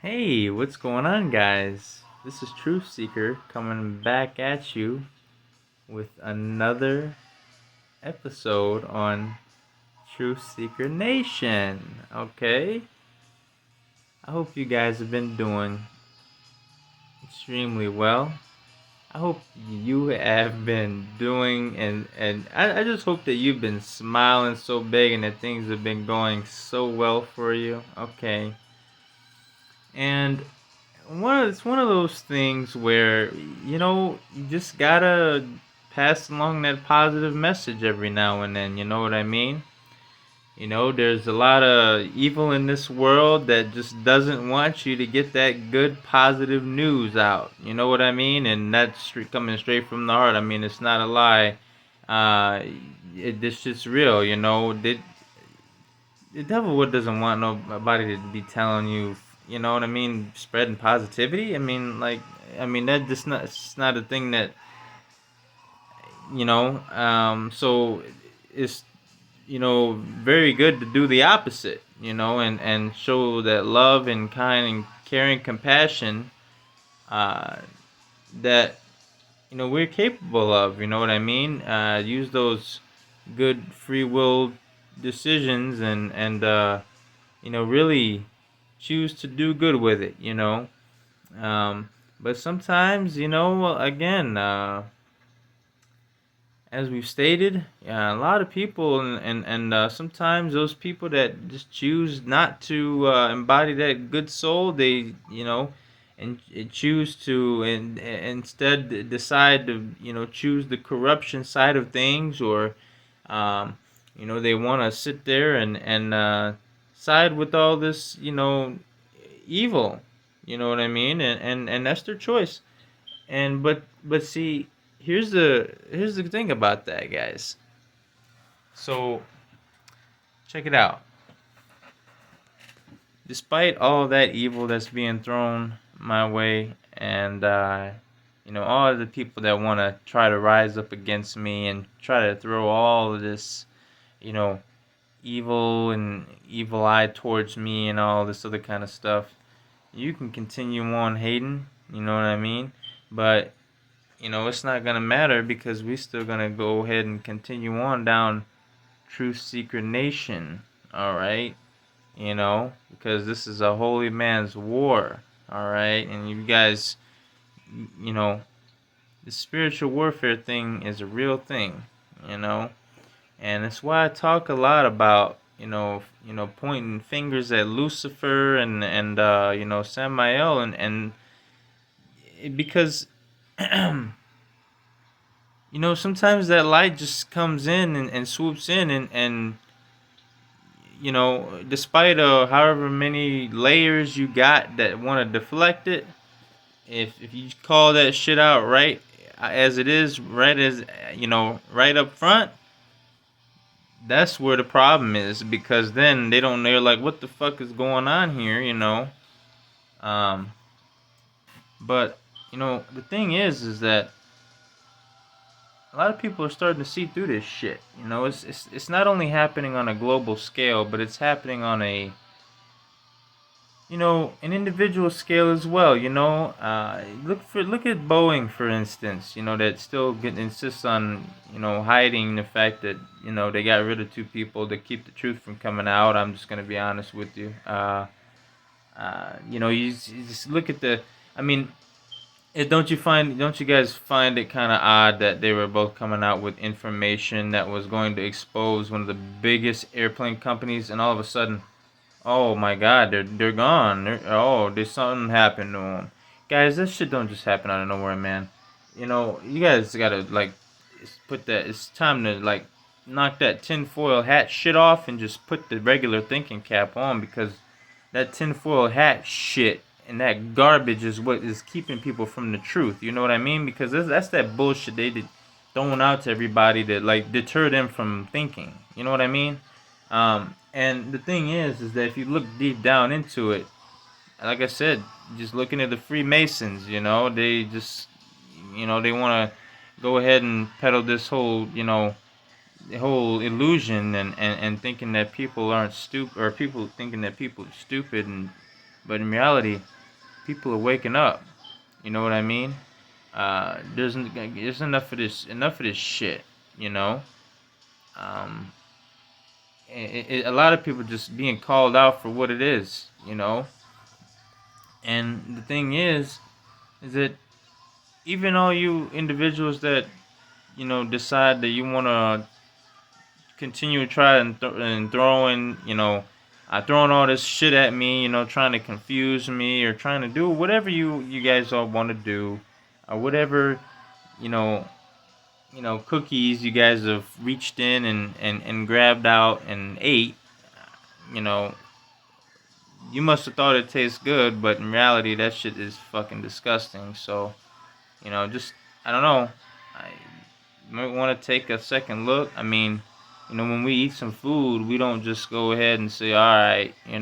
Hey, what's going on, guys? This is Truth Seeker coming back at you with another episode on Truth Seeker Nation. Okay? I hope you guys have been doing extremely well. I hope you have been doing, and I just hope that you've been smiling so big and that things have been going so well for you. Okay. And it's one of those things where you just gotta pass along that positive message every now and then. You know what I mean? There's a lot of evil in this world that just doesn't want you to get that good positive news out. You know what I mean? And that's coming straight from the heart. I mean, it's not a lie. Uh, this shit's real. The devil doesn't want nobody to be telling you, you know what I mean, spreading positivity. That just not, it's not a thing that, so it's, very good to do the opposite, and show that love and kind and caring compassion, uh, that, we're capable of, you know what I mean? Use those good free will decisions and really choose to do good with it, But sometimes, again, as we've stated, a lot of people, and sometimes those people that just choose not to embody that good soul, they, and choose to, and instead decide to, choose the corruption side of things, or, they want to sit there and side with all this, evil. You know what I mean? And that's their choice. But see, here's the thing about that, guys. So check it out. Despite all that evil that's being thrown my way, and all of the people that want to try to rise up against me and try to throw all of this, you know, evil eye towards me and all this other kind of stuff, you can continue on hating. You know what I mean? But it's not gonna matter because we still gonna go ahead and continue on down Truth Seeker Nation. All right, because this is a holy man's war. All right, and you guys, you know, the spiritual warfare thing is a real thing. You know, and that's why I talk a lot about pointing fingers at Lucifer and Samael because sometimes that light just comes in and swoops in and despite however many layers you got that want to deflect it, if you call that shit out right as it is, right as right up front, that's where the problem is, because then they're like, what the fuck is going on here, um but the thing is that a lot of people are starting to see through this shit. It's not only happening on a global scale, but it's happening on a an individual scale as well. Look at Boeing, for instance. That still insists on hiding the fact that they got rid of two people to keep the truth from coming out. I'm just gonna be honest with you. You just look at the. I mean, don't you guys find it kind of odd that they were both coming out with information that was going to expose one of the biggest airplane companies, and all of a sudden, oh my God, they're gone. There's something happened to them, guys. This shit don't just happen out of nowhere, man. You guys gotta put that. It's time to knock that tinfoil hat shit off and just put the regular thinking cap on, because that tinfoil hat shit and that garbage is what is keeping people from the truth. You know what I mean? Because that's that bullshit they did throwing out to everybody to deter them from thinking. You know what I mean? And the thing is that if you look deep down into it, like I said, just looking at the Freemasons, they just, they want to go ahead and peddle this whole, the whole illusion and thinking that people aren't stupid, or people thinking that people are stupid, and But in reality, people are waking up. You know what I mean? There's enough of this shit. You know, um, a lot of people just being called out for what it is. You know, and the thing is that even all you individuals that decide that you want to continue to try and throwing throwing all this shit at me, trying to confuse me or trying to do whatever you guys all want to do, or whatever you know cookies you guys have reached in and grabbed out and ate. you know you must have thought it tastes good, but in reality that shit is fucking disgusting. So just, I don't know, I might want to take a second look. I mean, when we eat some food, we don't just go ahead and say, all right, we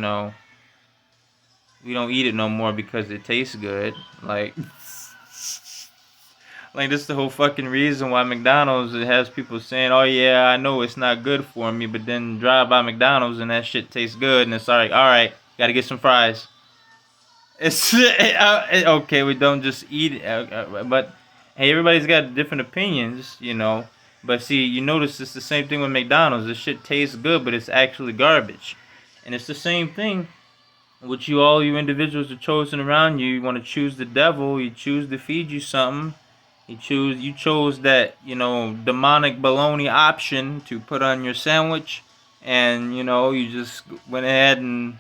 don't eat it no more because it tastes good. Like this is the whole fucking reason why McDonald's, it has people saying, oh yeah, I know it's not good for me, but then drive by McDonald's and that shit tastes good, and it's like, all right, gotta get some fries. It's okay. We don't just eat it, but hey, everybody's got different opinions, But see, you notice it's the same thing with McDonald's. This shit tastes good, but it's actually garbage. And it's the same thing with all you individuals are chosen around you. You want to choose the devil. You choose to feed you something. You chose that demonic baloney option to put on your sandwich, and you just went ahead and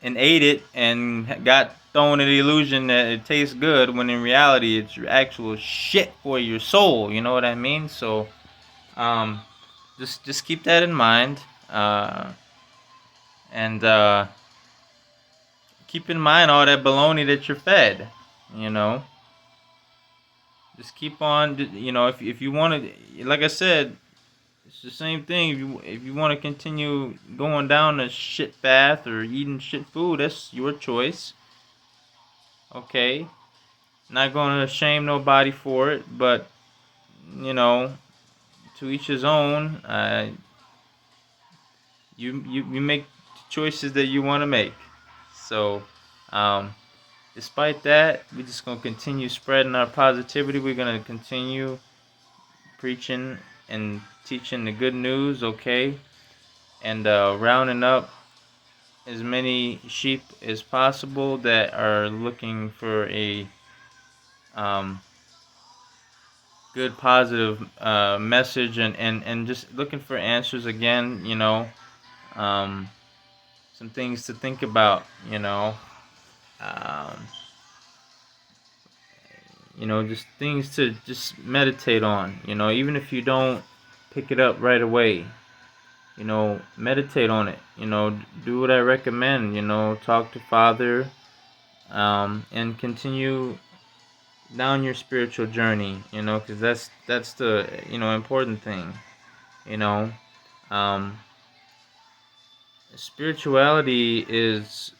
ate it and got thrown in the illusion that it tastes good, when in reality it's actual shit for your soul. You know what I mean? So um, just keep that in mind, and keep in mind all that baloney that you're fed. You know, just keep on. If you want to, like I said, it's the same thing. If you want to continue going down a shit path or eating shit food, that's your choice. Okay, not going to shame nobody for it, but you know, to each his own. You make choices that you want to make. So, um, despite that, we're just gonna continue spreading our positivity. We're gonna continue preaching and teaching the good news. Okay, and rounding up as many sheep as possible that are looking for a um, good positive message, and just looking for answers again. Um, some things to think about. Um, just things to just meditate on. Even if you don't pick it up right away, meditate on it. Do what I recommend. Talk to Father, and continue down your spiritual journey. Because that's the important thing. You know, um, spirituality is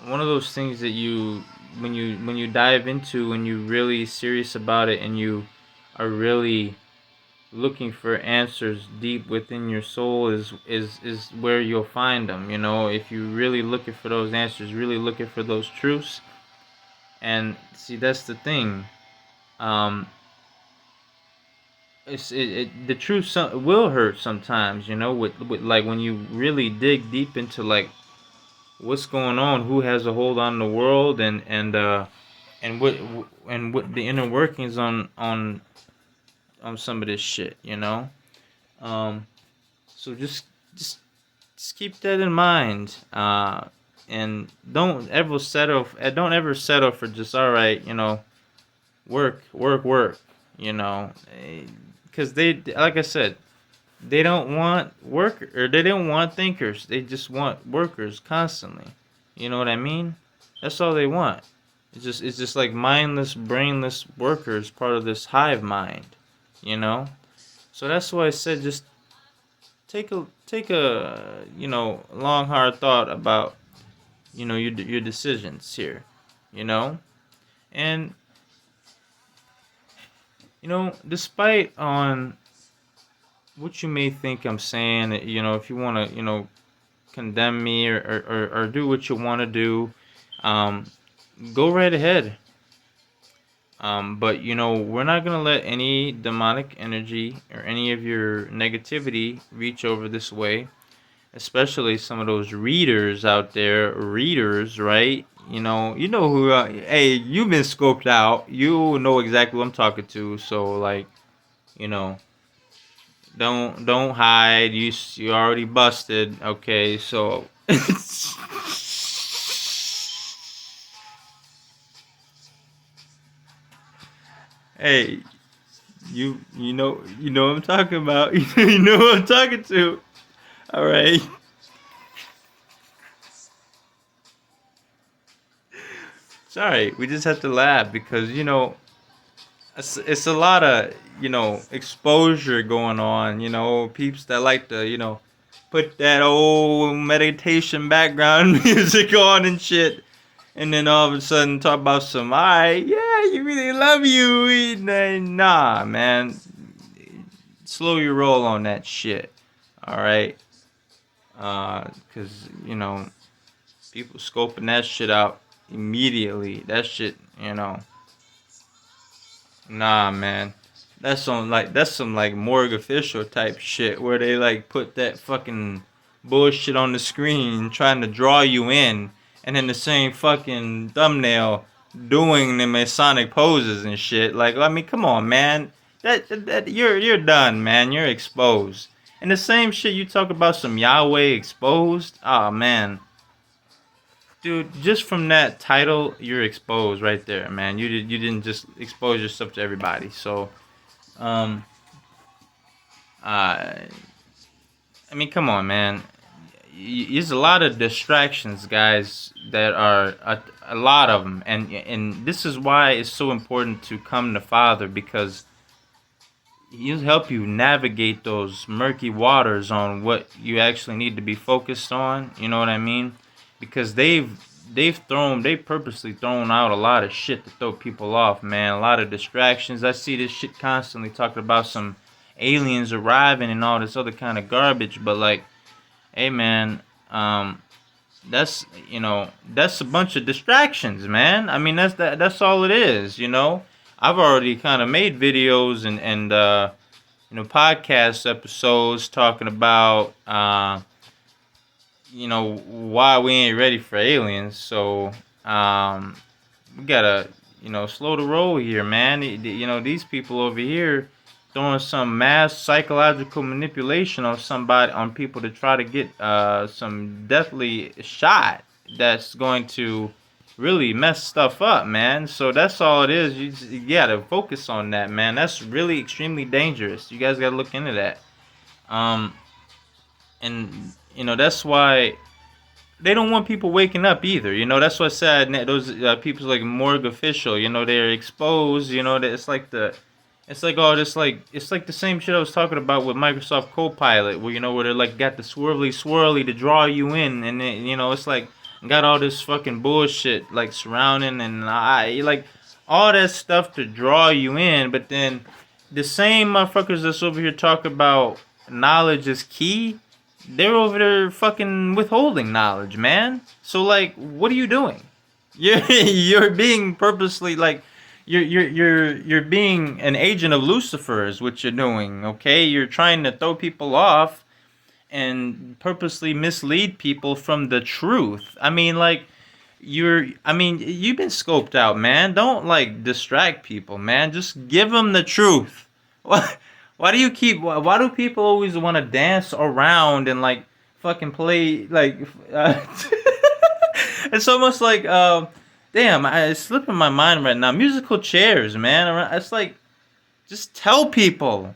one of those things that when you dive into and you're really serious about it, and you are really looking for answers deep within your soul, is where you'll find them. If you really looking for those answers, really looking for those truths. And see, that's the thing. um the truth will hurt sometimes, with like when you really dig deep into like what's going on, who has a hold on the world, and what the inner workings on some of this shit. Um, so just keep that in mind, and don't ever settle for just, all right, work, because they, like I said, they don't want they don't want thinkers. They just want workers constantly. You know what I mean? That's all they want. It's just like mindless, brainless workers, part of this hive mind. You know. So that's why I said, just take a long hard thought about your decisions here. You know, and despite on what you may think I'm saying, if you want to condemn me, or do what you want to do. um, go right ahead. But we're not gonna let any demonic energy or any of your negativity reach over this way. Especially some of those readers out there, readers, right? You know who. Hey, you've been scoped out. You know exactly what I'm talking to. So like, you know, don't hide. You already busted. Okay, so hey, you know what I'm talking about. You know what I'm talking to. All right. Sorry, we just have to laugh because it's a lot of exposure going on. Peeps that like to put that old meditation background music on and shit, and then all of a sudden talk about some, alright, yeah, you really love you. Nah, man, slow your roll on that shit. All right, because people scoping that shit out immediately. That shit, nah, man. That's some morgue official type shit where they like put that fucking bullshit on the screen trying to draw you in, and then the same fucking thumbnail doing the Masonic poses and shit. Like, I mean, come on, man. That you're done, man. You're exposed. And the same shit you talk about some Yahweh exposed. Oh man, dude, just from that title, you're exposed right there, man. You didn't just expose yourself to everybody. So, um, uh, I mean, come on, man. There's a lot of distractions, guys. That are a lot of them, and this is why it's so important to come to Father, because he'll help you navigate those murky waters on what you actually need to be focused on. You know what I mean? Because they purposely thrown out a lot of shit to throw people off, man. A lot of distractions. I see this shit constantly talking about some aliens arriving and all this other kind of garbage, but like, hey man, that's a bunch of distractions, man. I mean, that's all it is. I've already kind of made videos and podcast episodes talking about why we ain't ready for aliens. So we gotta slow the roll here, man. These people over here throwing some mass psychological manipulation on people to try to get some deathly shot that's going to really mess stuff up, man. So that's all it is. You gotta focus on that, man. That's really extremely dangerous. You guys gotta look into that. Um, and that's why they don't want people waking up either. That's what I said. Those people like morgue official. They're exposed. That it's like all this like it's like the same shit I was talking about with Microsoft Copilot, where where they're like got the swirly to draw you in, and it's like got all this fucking bullshit like surrounding, and I like all that stuff to draw you in, but then the same motherfuckers that's over here talking about knowledge is key, they're over there fucking withholding knowledge, man. So like, what are you doing? You're being purposely like you're being an agent of Lucifer is what you're doing. Okay, you're trying to throw people off and purposely mislead people from the truth. I mean, like you've been scoped out, man. Don't like distract people, man. Just give them the truth. Why do you keep? Why do people always want to dance around and like fucking play like? It's almost like damn, it's slipping my mind right now. Musical chairs, man. It's like just tell people,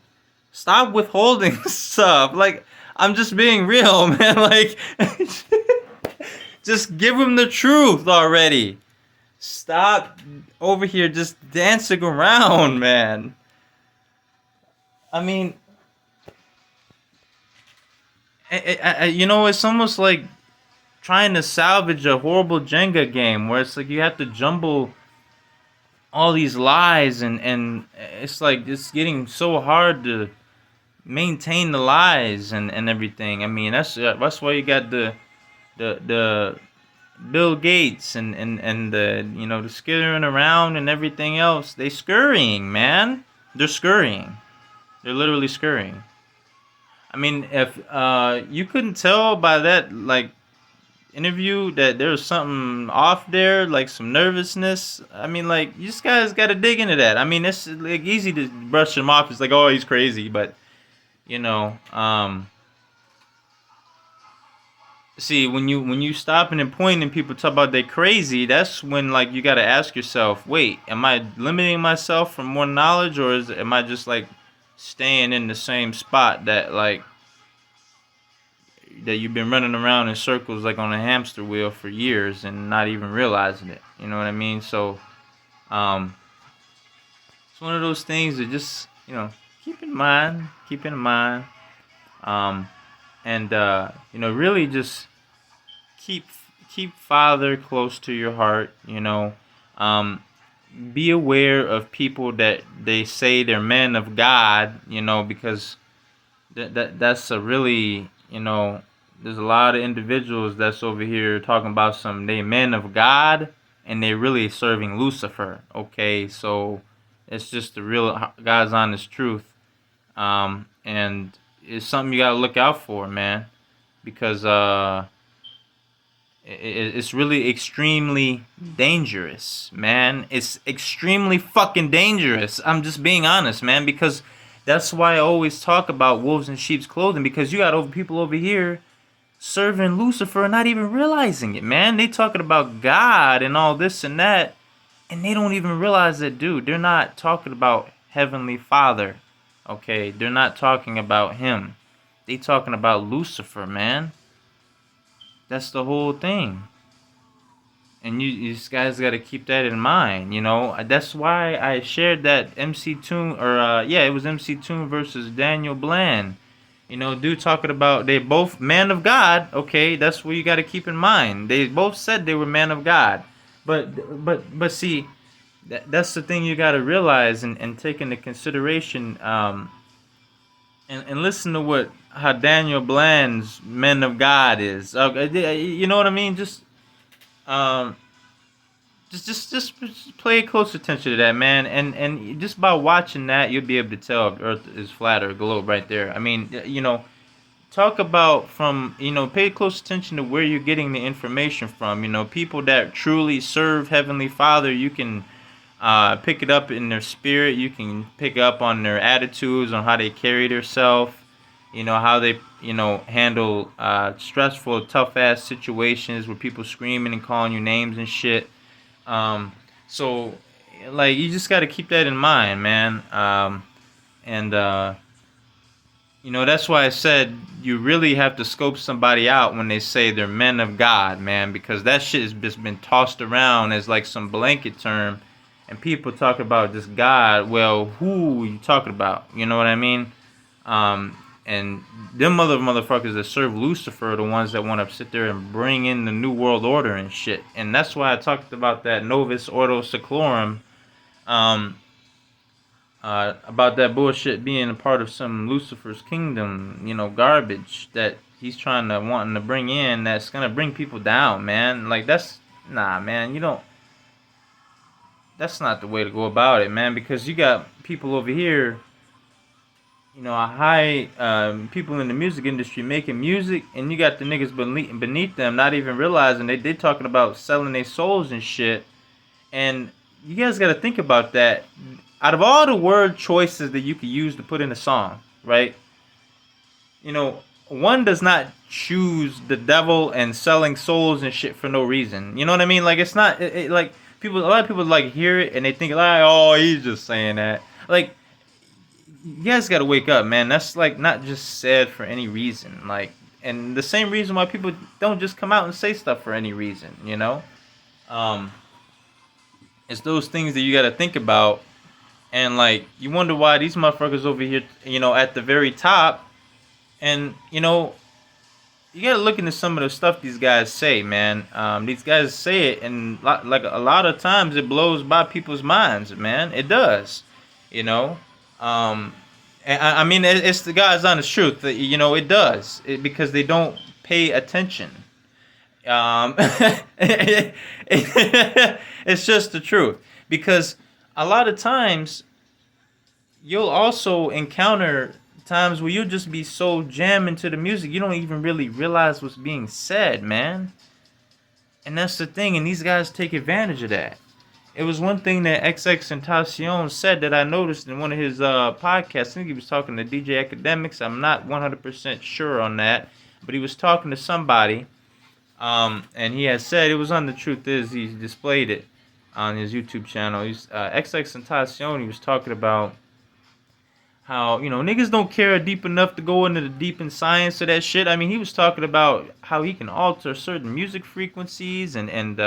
stop withholding stuff. Like I'm just being real, man. Like just give them the truth already. Stop over here just dancing around, man. I mean, it's almost like trying to salvage a horrible Jenga game where it's like you have to jumble all these lies, and it's like it's getting so hard to maintain the lies and everything. I mean, that's why you got the Bill Gates and the the skittering around and everything else. They scurrying, man. They're scurrying. They're literally scurrying. I mean, if you couldn't tell by that like interview that there was something off there, like some nervousness. I mean, like you just guys got to dig into that. I mean, it's like easy to brush him off. It's like, oh, he's crazy, but you know, see when you stopping and pointing and people talk about they crazy, that's when like you got to ask yourself, wait, am I limiting myself from more knowledge, or am I just like staying in the same spot that like that you've been running around in circles like on a hamster wheel for years and not even realizing it. You know what I mean? So, um, it's one of those things that just keep in mind, um, and really just keep keep Father close to your heart. Um, be aware of people that they say they're men of God. Because that's a really there's a lot of individuals that's over here talking about some they men of God and they really serving Lucifer. Okay, so it's just the real God's honest truth, and it's something you gotta look out for, man, because it's really extremely dangerous, man. It's extremely fucking dangerous. I'm just being honest, man, because that's why I always talk about wolves in sheep's clothing, because you got people over here serving Lucifer and not even realizing it, man. They talking about God and all this and that, and they don't even realize that, dude. They're not talking about Heavenly Father, okay? They're not talking about Him. They talking about Lucifer, man. That's the whole thing. And you guys got to keep that in mind, That's why I shared that MC Toon, or it was MC Toon versus Daniel Bland. Dude talking about they both man of God. Okay, that's what you got to keep in mind. They both said they were man of God, but see, that's the thing you got to realize and take into consideration. And listen to how Daniel Bland's men of God is. Okay, you know what I mean? Um just pay close attention to that, man, and just by watching that, you'll be able to tell if Earth is flat or globe right there. I mean, talk about from pay close attention to where you're getting the information from. People that truly serve Heavenly Father, you can pick it up in their spirit. You can pick up on their attitudes, on how they carry themselves. How they handle stressful, tough ass situations with people screaming and calling you names and shit. So, like, you just got to keep that in mind, man. And that's why I said you really have to scope somebody out when they say they're men of God, man, because that shit has just been tossed around as like some blanket term, and people talk about just God. Well, who are you talking about? You know what I mean? And them motherfuckers that serve Lucifer are the ones that want to sit there and bring in the New World Order and shit. And that's why I talked about that Novus Ordo Seclorum, about that bullshit being a part of some Lucifer's kingdom, garbage that he's wanting to bring in that's gonna bring people down, man. Like nah, man. That's not the way to go about it, man. Because you got people over here, high people in the music industry making music, and you got the niggas beneath them not even realizing they talking about selling their souls and shit. And you guys got to think about that. Out of all the word choices that you could use to put in a song, right? One does not choose the devil and selling souls and shit for no reason. You know what I mean? Like, it's not like a lot of people like hear it and they think like, oh, he's just saying that. Like, you guys got to wake up, man. That's like not just said for any reason. Like, and the same reason why people don't just come out and say stuff for any reason. Um, it's those things that you got to think about. And like, you wonder why these motherfuckers over here, at the very top, and you gotta look into some of the stuff these guys say, man. These guys say it, and like a lot of times it blows by people's minds, man. It does, you know. And I mean, it's the God's honest truth. It does, because they don't pay attention. It's just the truth, because a lot of times you'll also encounter times where you'll just be so jammed into the music you don't even really realize what's being said, man. And that's the thing, and these guys take advantage of that. It was one thing that XX said that I noticed in one of his podcasts. I think he was talking to DJ Academics. I'm not 100% sure on that, but he was talking to somebody, and he had said it was on The Truth Is. He displayed it on his YouTube channel. He's XX He was talking about how, niggas don't care deep enough to go into the deep in science of that shit. I mean, he was talking about how he can alter certain music frequencies and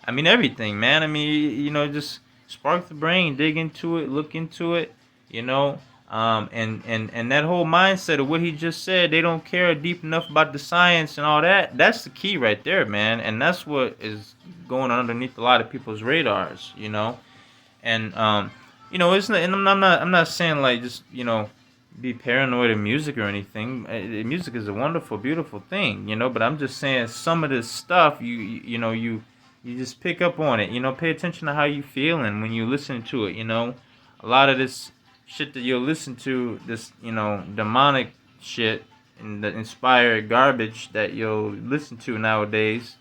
I mean everything, man. I mean, just spark the brain, dig into it, look into it, you know. And that whole mindset of what he just said, they don't care deep enough about the science and all that. That's the key right there, man. And that's what is going on underneath a lot of people's radars, and it's not, and I'm not saying like just be paranoid of music or anything. Music is a wonderful, beautiful thing, But I'm just saying some of this stuff you just pick up on it, Pay attention to how you feeling when you listen to it, A lot of this shit that you'll listen to, this demonic shit and the inspired garbage that you'll listen to nowadays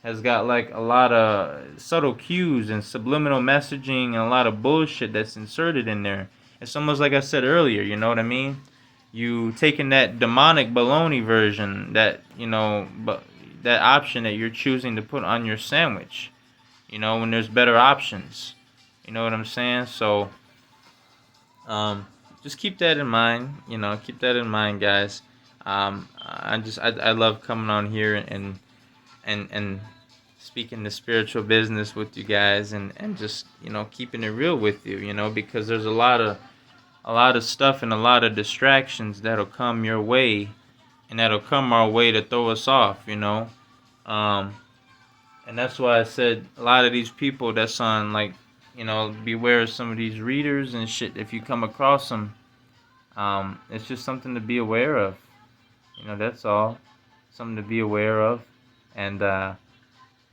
has got like a lot of subtle cues and subliminal messaging and a lot of bullshit that's inserted in there. It's almost like I said earlier, you know what I mean? You taking that demonic baloney version, but that option that you're choosing to put on your sandwich, when there's better options. You know what I'm saying? So, just keep that in mind. Keep that in mind, guys. I love coming on here and speaking the spiritual business with you guys and just keeping it real with you, because there's a lot of stuff and a lot of distractions that'll come your way and that'll come our way to throw us off, and that's why I said a lot of these people that's on, like, beware of some of these readers and shit. If you come across them, it's just something to be aware of, that's all. Something to be aware of. And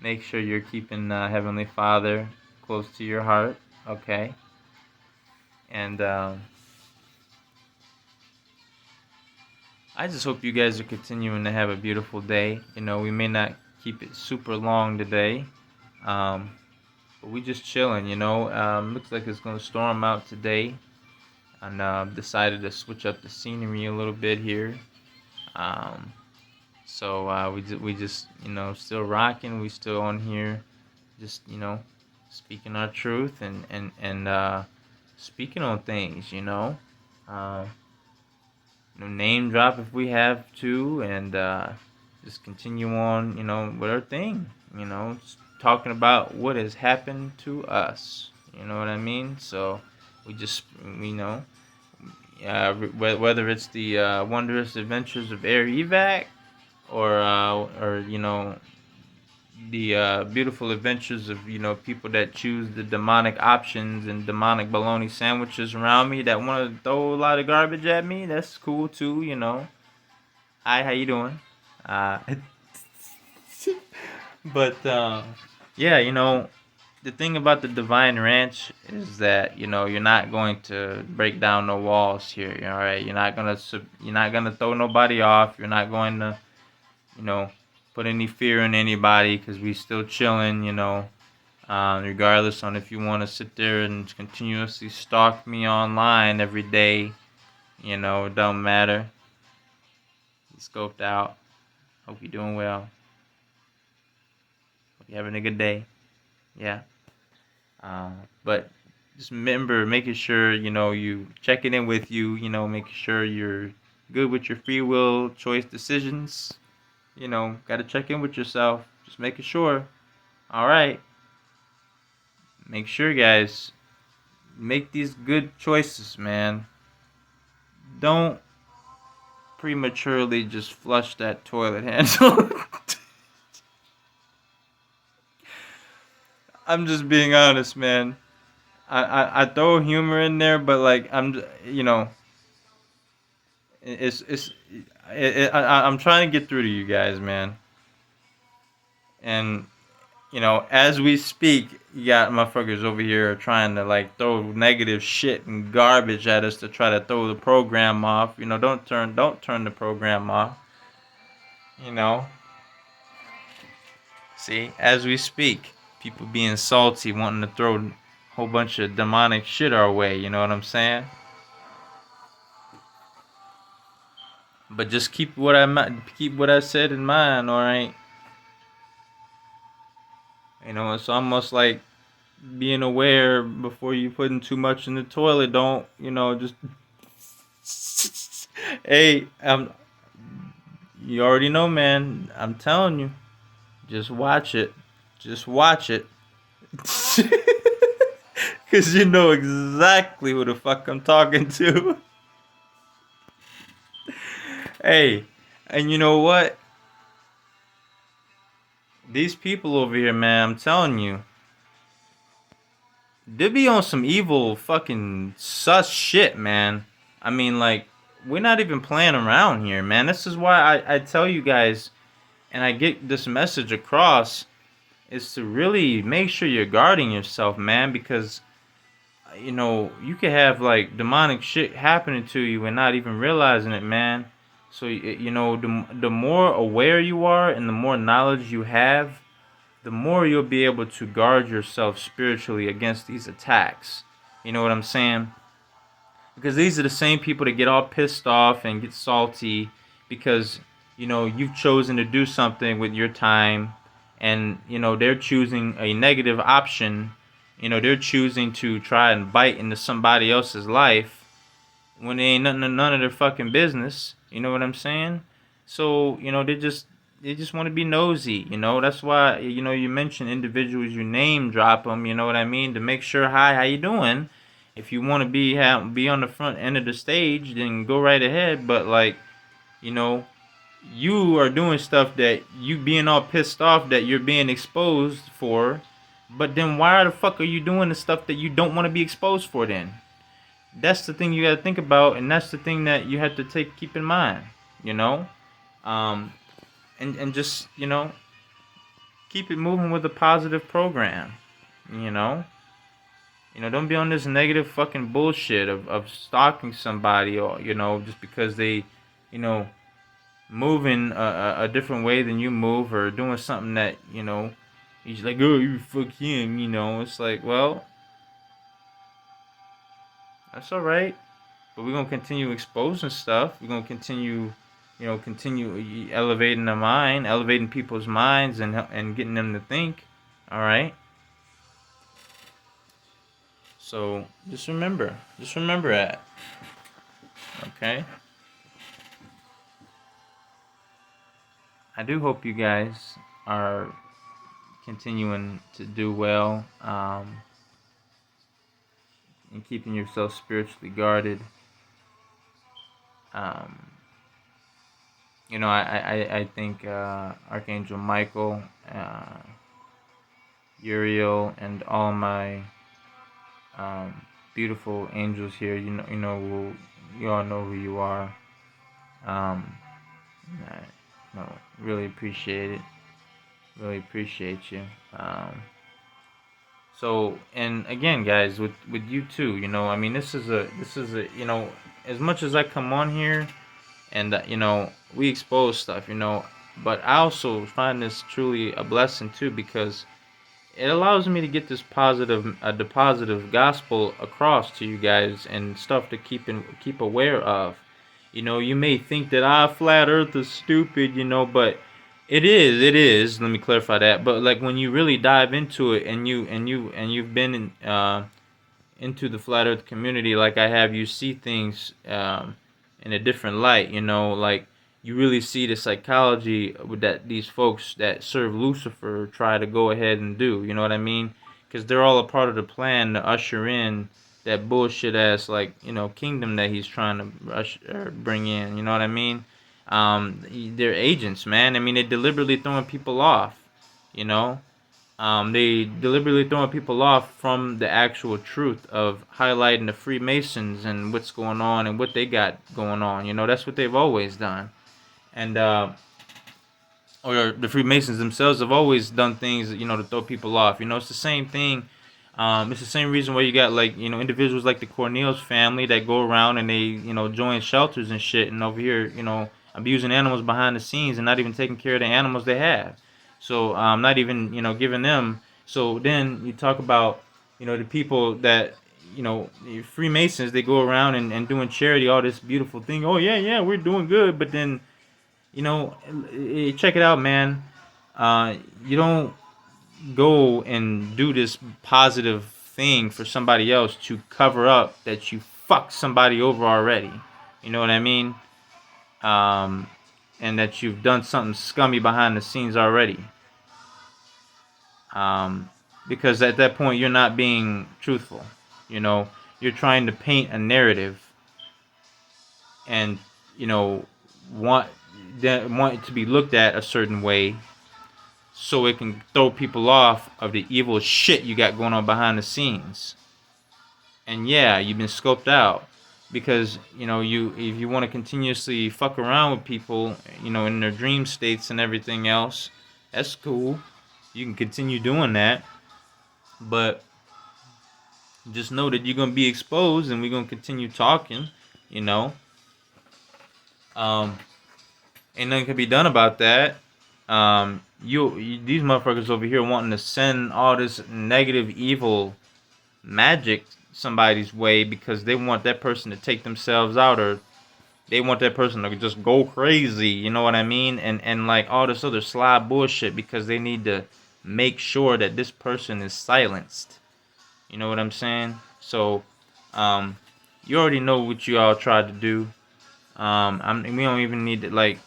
make sure you're keeping Heavenly Father close to your heart, okay? And I just hope you guys are continuing to have a beautiful day. We may not keep it super long today, but we just chilling, Looks like it's going to storm out today. And decided to switch up the scenery a little bit here. So we just still rocking. We still on here, just speaking our truth and speaking on things. Name drop if we have to, and just continue on with our thing. Just talking about what has happened to us. You know what I mean? So we just whether it's the wondrous adventures of Air Evac or the beautiful adventures of people that choose the demonic options and demonic bologna sandwiches around me that want to throw a lot of garbage at me. That's cool too. Hi, how you doing? uh but yeah, the thing about the Divine Ranch is that you're not going to break down no walls here. All right, you're not gonna throw nobody off. You're not going to put any fear in anybody, because we still chilling, regardless on if you want to sit there and continuously stalk me online every day, it don't matter. You scoped out. Hope you're doing well. Hope you're having a good day. Yeah. But just remember, making sure, you checking in with you, making sure you're good with your free will choice decisions. Got to check in with yourself. Just making sure. All right. Make sure, guys, make these good choices, man. Don't prematurely just flush that toilet handle. I'm just being honest, man. I throw humor in there, but like it's I'm trying to get through to you guys, man. And as we speak, you got motherfuckers over here trying to like throw negative shit and garbage at us to try to throw the program off. Don't turn the program off. You know, see, as we speak, people being salty, wanting to throw a whole bunch of demonic shit our way. You know what I'm saying? But just keep what I said in mind. All right. It's almost like being aware before you putting too much in the toilet. Don't just hey, you already know, man. I'm telling you, just watch it. Just watch it. Cause you know exactly who the fuck I'm talking to. Hey, and you know what? These people over here, man, I'm telling you, they be on some evil fucking sus shit, man. I mean, like, we're not even playing around here, man. This is why I tell you guys, and I get this message across, is to really make sure you're guarding yourself, man, because you could have like demonic shit happening to you and not even realizing it, man. So the more aware you are and the more knowledge you have, the more you'll be able to guard yourself spiritually against these attacks. You know what I'm saying? Because these are the same people that get all pissed off and get salty because you've chosen to do something with your time, and they're choosing a negative option. They're choosing to try and bite into somebody else's life when they ain't none of their fucking business. You know what I'm saying? So they just want to be nosy. That's why you mention individuals, you name drop them. You know what I mean? To make sure, hi, how you doing? If you want to be on the front end of the stage, then go right ahead. But like, you know, you are doing stuff that you being all pissed off that you're being exposed for. But then why the fuck are you doing the stuff that you don't want to be exposed for then? That's the thing you got to think about, and that's the thing that you have to keep in mind, you know? Um, and just, keep it moving with a positive program, you know? Don't be on this negative fucking bullshit of stalking somebody, or, just because they, you know, moving a different way than you move, or doing something that, he's like, oh, you fuck him, It's like, well, that's alright. But we're going to continue exposing stuff. We're going to continue elevating the mind, elevating people's minds, and getting them to think. Alright? So just remember that. Okay? I do hope you guys are continuing to do well, and keeping yourself spiritually guarded. I think Archangel Michael, Uriel, and all my beautiful angels here, you all know who you are. No, really appreciate it. Really appreciate you. So, and again, guys, with you too, I mean, this is a, as much as I come on here and we expose stuff, but I also find this truly a blessing too, because it allows me to get this the positive gospel across to you guys, and stuff to keep aware of. You may think that flat Earth is stupid, but it is. Let me clarify that. But like, when you really dive into it, and you've been into the flat Earth community, like I have, you see things in a different light. Like, you really see the psychology that these folks that serve Lucifer try to go ahead and do. You know what I mean? Because they're all a part of the plan to usher in that bullshit ass, like, kingdom that he's trying to bring in. You know what I mean? They're agents, man. I mean, they're deliberately throwing people off. You know, they deliberately throwing people off from the actual truth of highlighting the Freemasons and what's going on and what they got going on. That's what they've always done. And or the Freemasons themselves have always done things, to throw people off. It's the same thing. It's the same reason why you got like individuals like the Cornelius family that go around and they join shelters and shit, and over here abusing animals behind the scenes and not even taking care of the animals they have. So not even giving them. So then you talk about the people that the Freemasons, they go around and doing charity, all this beautiful thing. Oh yeah, we're doing good, but then check it out, man. You don't go and do this positive thing for somebody else to cover up that you fucked somebody over already. You know what I mean? And that you've done something scummy behind the scenes already. Because at that point you're not being truthful. You're trying to paint a narrative and want want it to be looked at a certain way so it can throw people off of the evil shit you got going on behind the scenes. And yeah, you've been scoped out because you if you want to continuously fuck around with people, in their dream states and everything else, that's cool. You can continue doing that, but just know that you're gonna be exposed, and we're gonna continue talking. You know, um, ain't nothing can be done about that. You these motherfuckers over here wanting to send all this negative, evil magic somebody's way because they want that person to take themselves out, or they want that person to just go crazy. You know what I mean? And like all this other sly bullshit because they need to make sure that this person is silenced. You know what I'm saying? So, you already know what you all tried to do. We don't even need to like.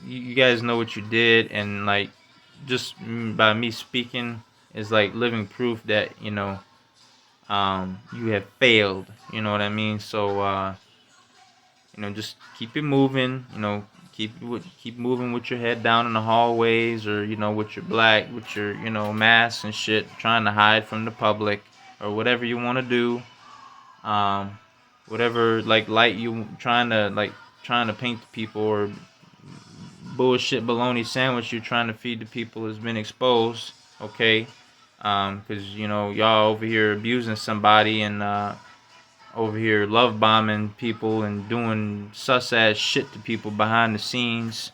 You guys know what you did, and like, just by me speaking is like living proof that you have failed. You know what I mean? So, just keep it moving. Keep moving with your head down in the hallways, or with your mask and shit, trying to hide from the public, or whatever you want to do. Whatever like light you trying to paint the people, or bullshit bologna sandwich you're trying to feed the people has been exposed. Okay, because y'all over here abusing somebody and over here love bombing people and doing sus ass shit to people behind the scenes.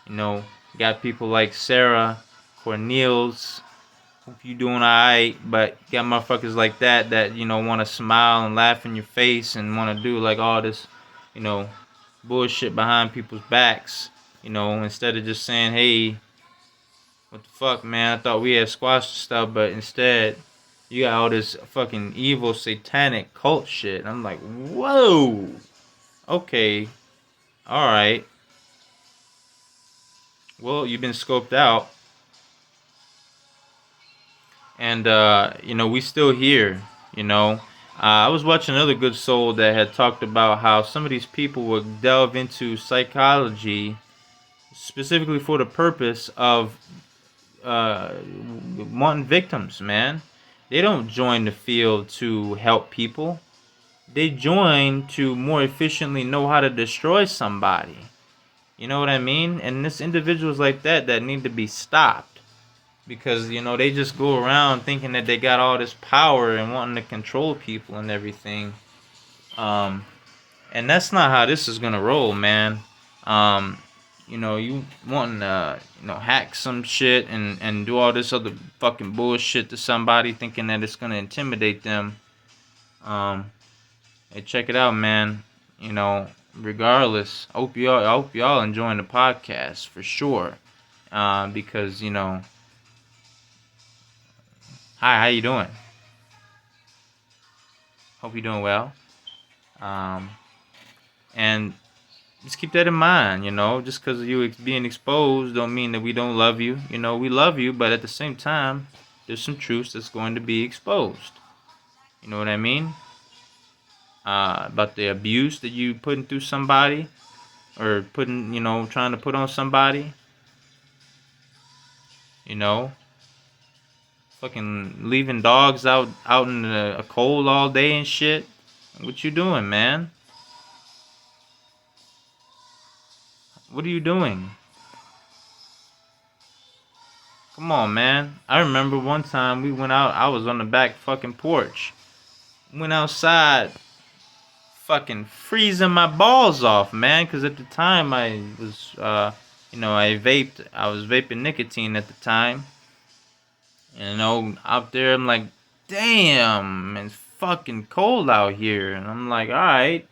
Got people like Sarah Cornelius. Hope you doing alright, but you got motherfuckers like that want to smile and laugh in your face and want to do like all this, you know, bullshit behind people's backs. Instead of just saying, hey, what the fuck, man? I thought we had squashed stuff, but instead, you got all this fucking evil satanic cult shit. I'm like, whoa. Okay. Alright. Well, you've been scoped out. And, we still here, I was watching another good soul that had talked about how some of these people would delve into psychology specifically for the purpose of wanting victims, man. They don't join the field to help people. They join to more efficiently know how to destroy somebody. You know what I mean? And this individuals like that need to be stopped. Because, they just go around thinking that they got all this power and wanting to control people and everything. And that's not how this is gonna roll, man. You wanting to, hack some shit and do all this other fucking bullshit to somebody thinking that it's gonna intimidate them. Hey, check it out, man. Regardless, I hope y'all enjoying the podcast for sure. Because, hi, how you doing? Hope you're doing well. And just keep that in mind, just because of you being exposed don't mean that we don't love you. We love you, but at the same time, there's some truths that's going to be exposed. You know what I mean? About the abuse that you putting through somebody, or trying to put on somebody. Fucking leaving dogs out in the cold all day and shit. What you doing, man? What are you doing? Come on, man. I remember one time we went out. I was on the back fucking porch. Went outside, fucking freezing my balls off, man. Cause at the time I was, I vaped. I was vaping nicotine at the time. And, out there, I'm like, damn, it's fucking cold out here. And I'm like, all right.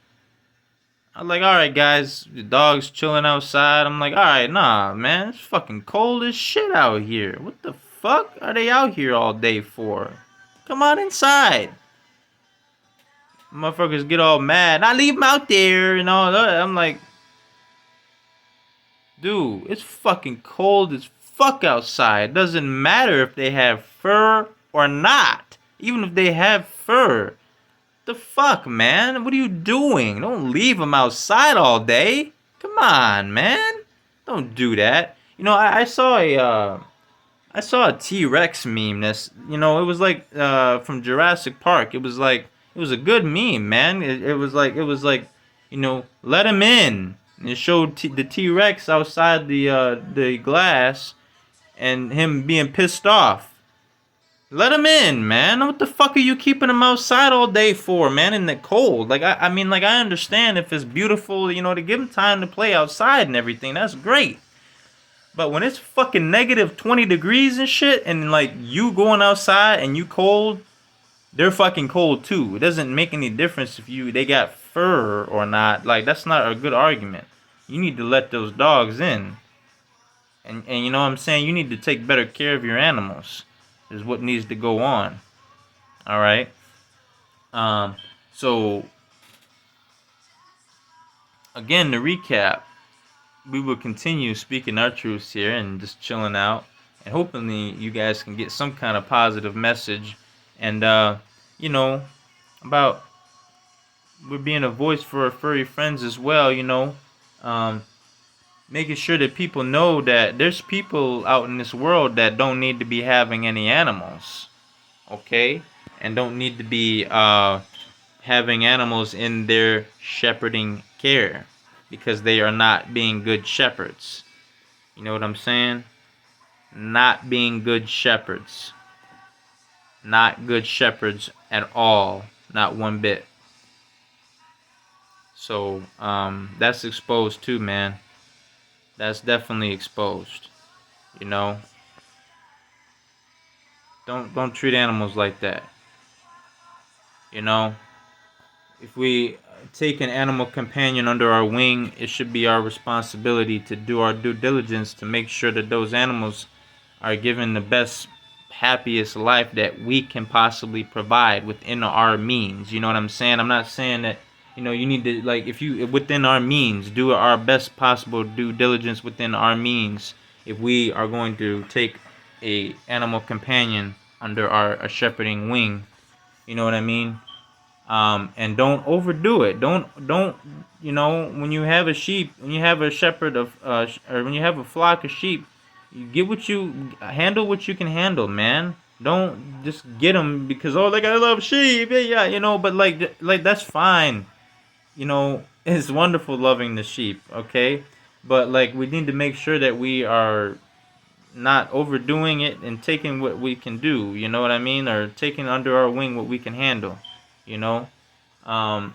I'm like, all right, guys, the dog's chilling outside. I'm like, all right, nah, man, it's fucking cold as shit out here. What the fuck are they out here all day for? Come on inside. Motherfuckers get all mad. I leave them out there and all that. I'm like, dude, it's fucking cold as fuck outside. It doesn't matter if they have fur or not. Even if they have fur. The fuck, man? What are you doing? Don't leave them outside all day. Come on, man. Don't do that. I saw a T-Rex meme. It was like from Jurassic Park. It was a good meme, man. It was like, let him in. And it showed the T-Rex outside the glass and him being pissed off. Let him in, man. What the fuck are you keeping him outside all day for, man, in the cold? Like, I mean, like, I understand if it's beautiful, to give him time to play outside and everything. That's great. But when it's fucking negative 20 degrees and shit, and, like, you going outside and you cold, they're fucking cold, too. It doesn't make any difference if they got fur or not. Like, that's not a good argument. You need to let those dogs in. And you know what I'm saying? You need to take better care of your animals. Is what needs to go on. All right. So again, to recap, we will continue speaking our truths here and just chilling out, and hopefully you guys can get some kind of positive message, and about we're being a voice for our furry friends as well. Making sure that people know that there's people out in this world that don't need to be having any animals. Okay, and don't need to be having animals in their shepherding care because they are not being good shepherds. You know what I'm saying? Not being good shepherds. Not good shepherds at all. Not one bit. So that's exposed too, man. That's definitely exposed. You know. Don't treat animals like that. You know. If we take an animal companion under our wing, it should be our responsibility to do our due diligence to make sure that those animals are given the best, happiest life that we can possibly provide within our means. You know what I'm saying? I'm not saying that, you need to, like, if you, within our means, do our best possible due diligence within our means if we are going to take a animal companion under a shepherding wing. You know what I mean? And don't overdo it. Don't when you have a sheep, when you have a shepherd of or when you have a flock of sheep, you get what you handle what you can handle, man. Don't just get them because like I love sheep, yeah. But like that's fine. It's wonderful loving the sheep, okay? But like we need to make sure that we are not overdoing it and taking what we can do, you know what I mean? Or taking under our wing what we can handle, you know? And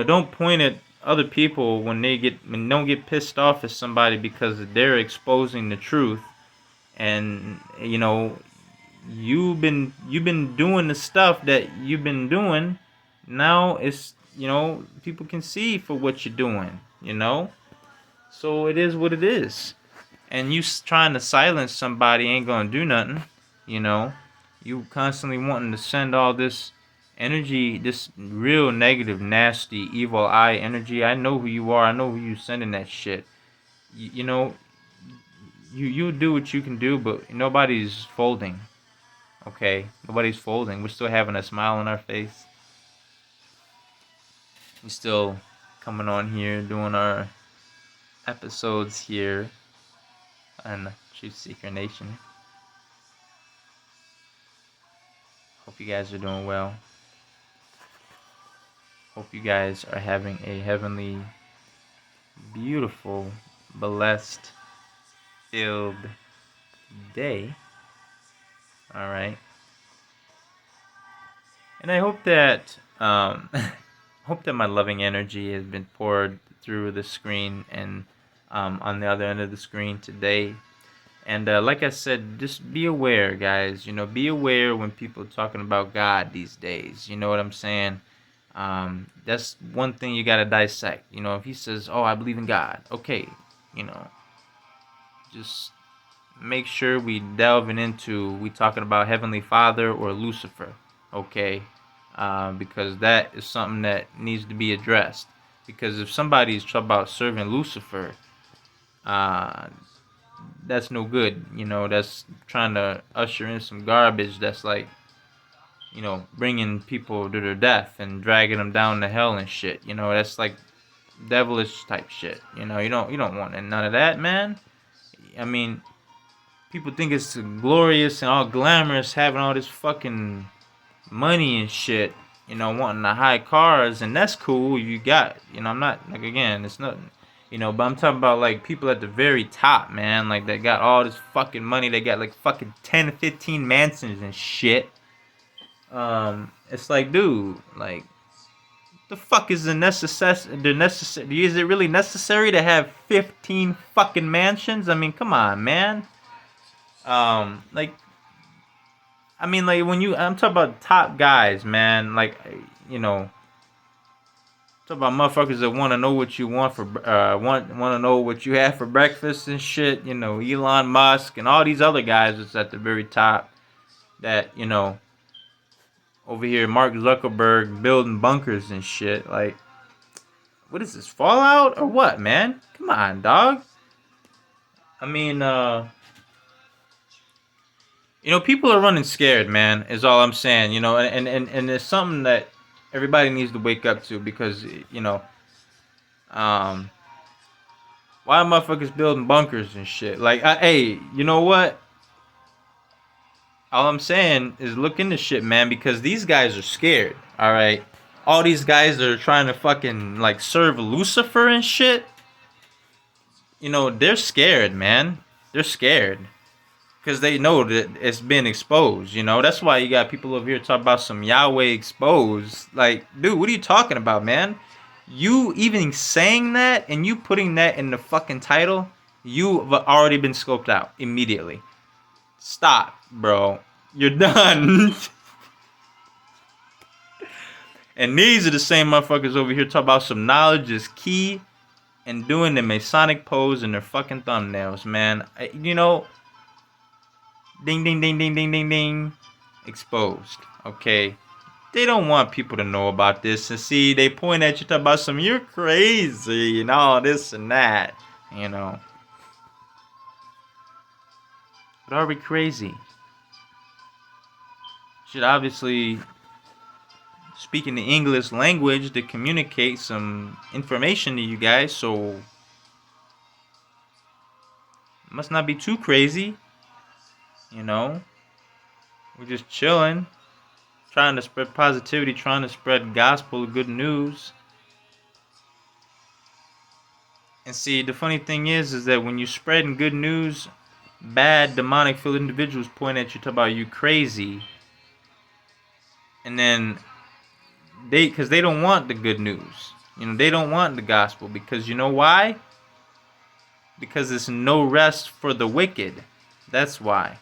don't point at other people when don't get pissed off at somebody because they're exposing the truth. And you've been doing the stuff that you've been doing. Now it's people can see for what you're doing, so it is what it is. And you trying to silence somebody ain't gonna do nothing. You constantly wanting to send all this energy, this real negative, nasty, evil eye energy. I know who you are. I know who you sending that shit. You do what you can do, but nobody's folding. Okay, nobody's folding. We're still having a smile on our face. We're still coming on here doing our episodes here on Truth Seeker Nation. Hope you guys are doing well. Hope you guys are having a heavenly, beautiful, blessed, filled, day. All right. And I hope that hope that my loving energy has been poured through the screen and on the other end of the screen today. And like I said, just be aware, guys. You know, be aware when people are talking about God these days. You know what I'm saying? That's one thing you gotta dissect. You know, if he says, "Oh, I believe in God," okay, you know, just make sure we delving into we talking about Heavenly Father or Lucifer, okay? Because that is something that needs to be addressed. Because if somebody's talking about serving Lucifer, uh, that's no good. You know, that's trying to usher in some garbage. That's like, you know, bringing people to their death and dragging them down to hell and shit. You know, that's like devilish type shit. You know, you don't want none of that, man. I mean, people think it's glorious and all glamorous having all this fucking money and shit, you know, wanting the high cars, and that's cool. You got, you know, I'm not like again, it's nothing, you know, but I'm talking about like people at the very top, man, like that got all this fucking money. They got like fucking 10, 15 mansions and shit. It's like, dude, like, the fuck is the necessary? Is it really necessary to have 15 fucking mansions? I mean, come on, man. Like, I mean, like I'm talking about top guys, man. Like, you know, talk about motherfuckers that want to know what you want for want to know what you have for breakfast and shit. You know, Elon Musk and all these other guys that's at the very top. That, you know, over here, Mark Zuckerberg building bunkers and shit. Like, what is this, Fallout or what, man? Come on, dog. I mean, you know, people are running scared, man, is all I'm saying. You know, and it's something that everybody needs to wake up to because, you know, um, why are motherfuckers building bunkers and shit? Like, hey, you know what? All I'm saying is look into shit, man, because these guys are scared, alright? All these guys that are trying to fucking, like, serve Lucifer and shit, you know, they're scared, man. They're scared. Because they know that it's been exposed, you know? That's why you got people over here talking about some Yahweh exposed. Like, dude, what are you talking about, man? You even saying that and you putting that in the fucking title, you've already been scoped out immediately. Stop, bro. You're done. And these are the same motherfuckers over here talking about some knowledge is key and doing the Masonic pose in their fucking thumbnails, man. You know, ding, ding, ding, ding, ding, ding, ding. Exposed. Okay. They don't want people to know about this. And see, they point at you talking about some, you're crazy and all this and that. You know. But are we crazy? Should obviously speaking the English language to communicate some information to you guys, so must not be too crazy, you know. We're just chilling, trying to spread positivity, trying to spread gospel, good news. And see, the funny thing is that when you're spreading good news, bad demonic filled individuals point at you, talk about you crazy, and then because they don't want the good news, you know, they don't want the gospel because you know why? Because there's no rest for the wicked. That's why.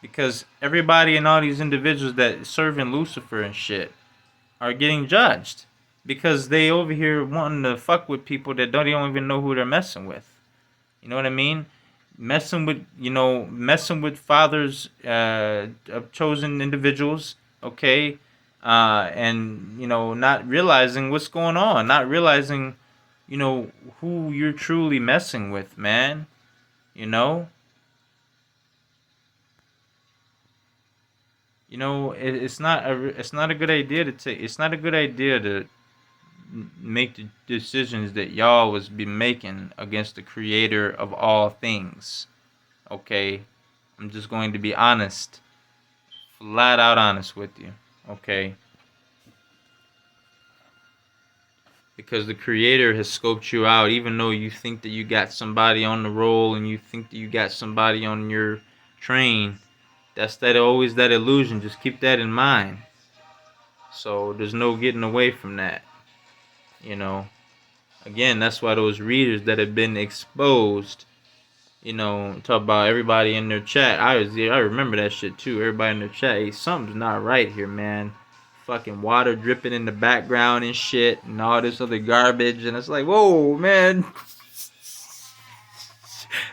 Because everybody and all these individuals that serving Lucifer and shit are getting judged. Because they over here wanting to fuck with people that don't even know who they're messing with. You know what I mean? Messing with fathers of chosen individuals, okay? And, you know, not realizing what's going on. Not realizing, you know, who you're truly messing with, man. You know? You know, it's not a good idea to take. It's not a good idea to make the decisions that y'all was be making against the creator of all things. Okay, I'm just going to be honest, flat out honest with you. Okay, because the creator has scoped you out, even though you think that you got somebody on the roll and you think that you got somebody on your train. That's that always that illusion. Just keep that in mind. So there's no getting away from that. You know. Again, that's why those readers that have been exposed, talk about everybody in their chat. I remember that shit too. Everybody in their chat, hey, something's not right here, man. Fucking water dripping in the background and shit, and all this other garbage, and it's like, whoa, man.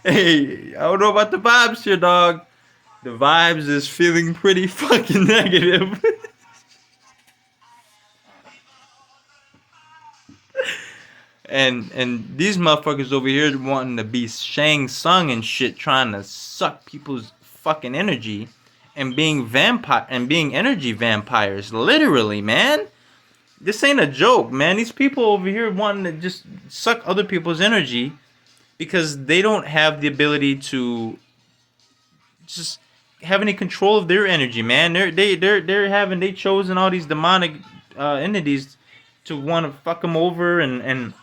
Hey, I don't know about the vibes here, dog. The vibes is feeling pretty fucking negative. And these motherfuckers over here wanting to be Shang Tsung and shit, trying to suck people's fucking energy and being energy vampires. Literally, man. This ain't a joke, man. These people over here wanting to just suck other people's energy because they don't have the ability to just have any control of their energy, man. They chosen all these demonic entities to want to fuck them over and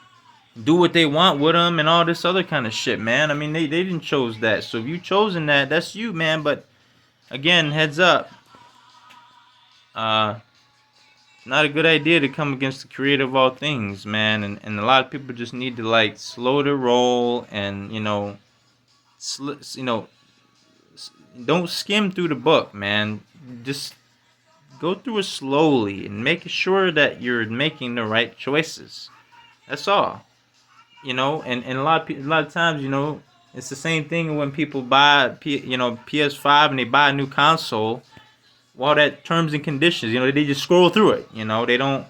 do what they want with them and all this other kind of shit, man. I mean, they didn't chose that. So if you chosen that, that's you, man. But again, heads up. Not a good idea to come against the creator of all things, man. And a lot of people just need to like slow their roll and don't skim through the book, man. Just go through it slowly and make sure that you're making the right choices. That's all. And a lot of times, it's the same thing when people buy PS5 and they buy a new console. All that terms and conditions, they just scroll through it. They don't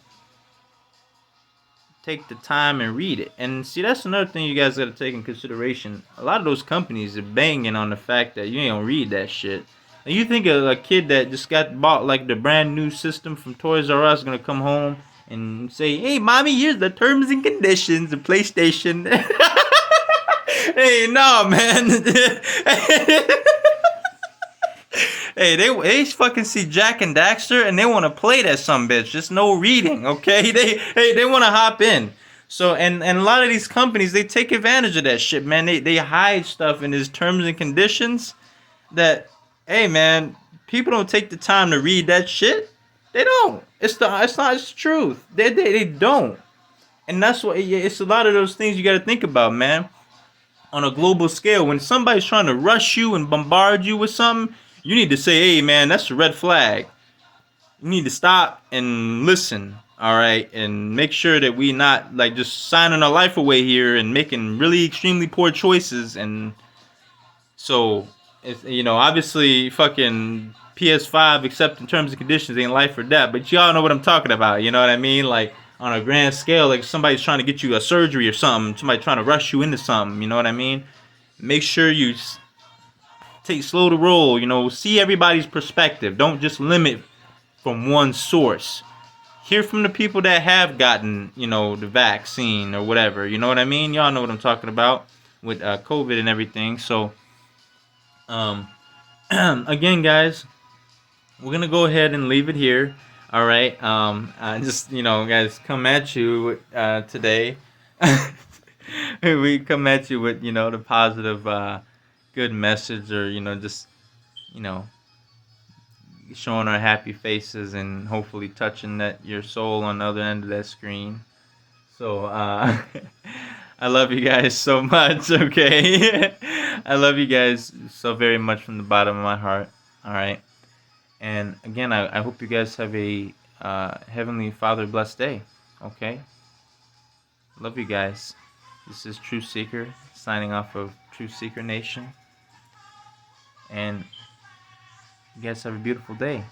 take the time and read it. And see, that's another thing you guys got to take in consideration. A lot of those companies are banging on the fact that you ain't gonna read that shit. And you think a kid that just got bought like the brand new system from Toys R Us gonna come home and say, "Hey, mommy, here's the terms and conditions of PlayStation." Hey, no, man. Hey, they fucking see Jack and Daxter and they want to play that sumbitch. Just no reading, okay? They want to hop in. So and a lot of these companies, they take advantage of that shit, man. They hide stuff in these terms and conditions that, hey, man, people don't take the time to read that shit. They don't. It's the truth. They don't. And that's what it's a lot of those things you got to think about, man. On a global scale, when somebody's trying to rush you and bombard you with something, you need to say, hey, man, that's a red flag. You need to stop and listen, all right? And make sure that we not, like, just signing our life away here and making really extremely poor choices. And so, obviously, fucking PS5, except in terms and conditions, ain't life or death. But y'all know what I'm talking about, you know what I mean? Like, on a grand scale, like somebody's trying to get you a surgery or something, somebody trying to rush you into something, you know what I mean? Make sure you take slow to roll, see everybody's perspective. Don't just limit from one source. Hear from the people that have gotten, the vaccine or whatever. You know what I mean? Y'all know what I'm talking about with COVID and everything. So, again, guys, we're going to go ahead and leave it here. All right. Just, guys, come at you today. We come at you with, the positive good message, or just showing our happy faces and hopefully touching your soul on the other end of that screen. So I love you guys so much. Okay. I love you guys so very much from the bottom of my heart. All right. And again, I hope you guys have a Heavenly Father blessed day. Okay. Love you guys. This is True Seeker signing off of True Seeker Nation. And you guys have a beautiful day.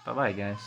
Bye-bye, guys.